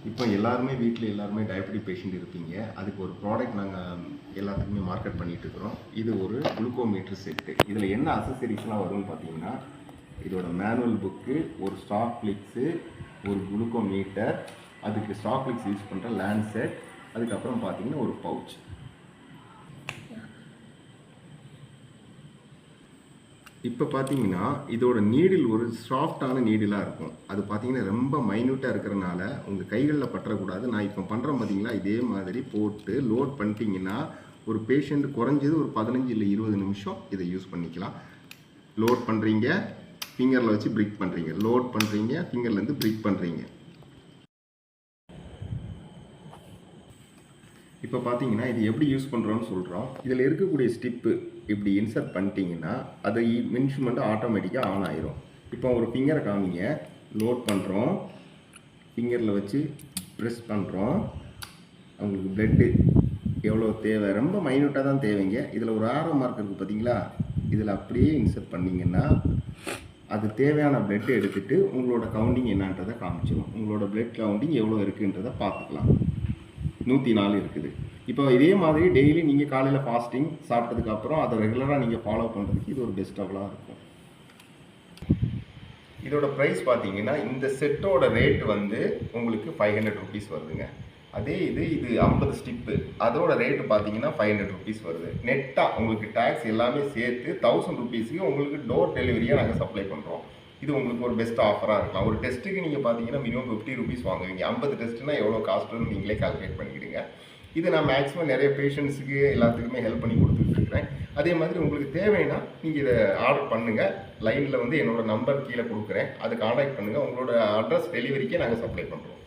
இப்போ எல்லாருமே வீட்டில் எல்லாருமே டயபெட்டிக் பேஷண்ட் இருப்பீங்க. அதுக்கு ஒரு ப்ராடக்ட் நாங்கள் எல்லாத்துக்குமே மார்க்கெட் பண்ணிகிட்டு இருக்கிறோம். இது ஒரு குளுக்கோமீட்டர் செட்டு. இதில் என்ன அசசரிஸ்லாம் வரும்னு பார்த்தீங்கன்னா, இதோட மேனுவல் புக்கு, ஒரு ஸ்டாக் ஃப்ளிக்ஸு, ஒரு குளுக்கோமீட்டர், அதுக்கு ஸ்டாக் ஃப்ளிக்ஸ் யூஸ் பண்ணுற லேண்ட்செட், அதுக்கப்புறம் பார்த்தீங்கன்னா ஒரு பவுச். இப்போ பார்த்தீங்கன்னா இதோட நீடில் ஒரு சாஃப்டான நீடிலாக இருக்கும். அது பார்த்தீங்கன்னா ரொம்ப மைன்யூட்டாக இருக்கிறனால உங்கள் கைகளில் பற்றக்கூடாது. நான் இப்போ பண்ணுறேன் பார்த்தீங்களா, இதே மாதிரி போட்டு லோட் பண்ணிட்டீங்கன்னா ஒரு பேஷண்ட் குறைஞ்சது ஒரு 15 இல்லை 20 நிமிஷம் இதை யூஸ் பண்ணிக்கலாம். லோட் பண்ணுறீங்க, ஃபிங்கரில் வச்சு பிரிக் பண்ணுறீங்க, லோட் பண்ணுறீங்க, ஃபிங்கர்லேருந்து பிரிக் பண்ணுறீங்க. இப்போ பார்த்தீங்கன்னா இது எப்படி யூஸ் பண்ணுறோன்னு சொல்கிறோம். இதில் இருக்கக்கூடிய ஸ்டிப்பு இப்படி இன்சர்ட் பண்ணிட்டீங்கன்னா அது இன்ஸ்ட்ருமெண்ட் ஆட்டோமேட்டிக்காக ஆன் ஆயிரும். இப்போ ஒரு ஃபிங்கரை காமிங்க, லோட் பண்ணுறோம், ஃபிங்கரில் வச்சு ப்ரெஸ் பண்ணுறோம். அவங்களுக்கு பிளட்டு எவ்வளோ தேவை, ரொம்ப மைன்யூட்டாக தான் தேவைங்க. இதில் ஒரு ஆரோ மார்க் இருக்குது பார்த்தீங்களா, இதில் அப்படியே இன்சர்ட் பண்ணிங்கன்னா அது தேவையான பிளட் எடுத்துகிட்டு உங்களோட கவுண்டிங் என்னன்றதை காமிச்சிடும். உங்களோட பிளட் கவுண்டிங் எவ்வளோ இருக்குன்றதை பார்த்துக்கலாம். 104 இருக்குது. இப்போ இதே மாதிரி டெய்லி நீங்கள் காலையில் ஃபாஸ்டிங் சாப்பிட்டதுக்கப்புறம் அதை ரெகுலராக நீங்கள் ஃபாலோ பண்ணுறதுக்கு இது ஒரு பெஸ்ட்டாக இருக்கும். இதோட ப்ரைஸ் பார்த்தீங்கன்னா இந்த செட்டோட ரேட் வந்து உங்களுக்கு 500 ருபீஸ் வருதுங்க. அதே இது 50 ஸ்டிப்பு, அதோட ரேட்டு பார்த்தீங்கன்னா 500 ருபீஸ் வருது. நெட்டாக உங்களுக்கு டேக்ஸ் எல்லாமே சேர்த்து 1000 ருபீஸுக்கு உங்களுக்கு டோர் டெலிவரியாக நாங்கள் சப்ளை பண்ணுறோம். இது உங்களுக்கு ஒரு பெஸ்ட் ஆஃபராக இருக்கலாம். ஒரு டெஸ்ட்டுக்கு நீங்கள் பார்த்தீங்கன்னா மினிமம் 50 ருபீஸ் வாங்குவீங்க. 50 டெஸ்ட்டுனா எவ்வளோ காஸ்ட்டுன்னு நீங்களே கால்குலேட் பண்ணிக்கிடுங்க. இது நான் மேக்ஸிமம் நிறைய பேஷண்ட்ஸுக்கு எல்லாத்துக்குமே ஹெல்ப் பண்ணி கொடுத்துட்ருக்குறேன். அதே மாதிரி உங்களுக்கு தேவைன்னா நீங்கள் இதை ஆர்டர் பண்ணுங்கள். லைனில் வந்து என்னோடய நம்பர் கீழே கொடுக்குறேன், அதுக்கு கான்டாக்ட் பண்ணுங்கள். உங்களோட அட்ரஸ் டெலிவரிக்கே நாங்கள் சப்ளை பண்ணுறோம்.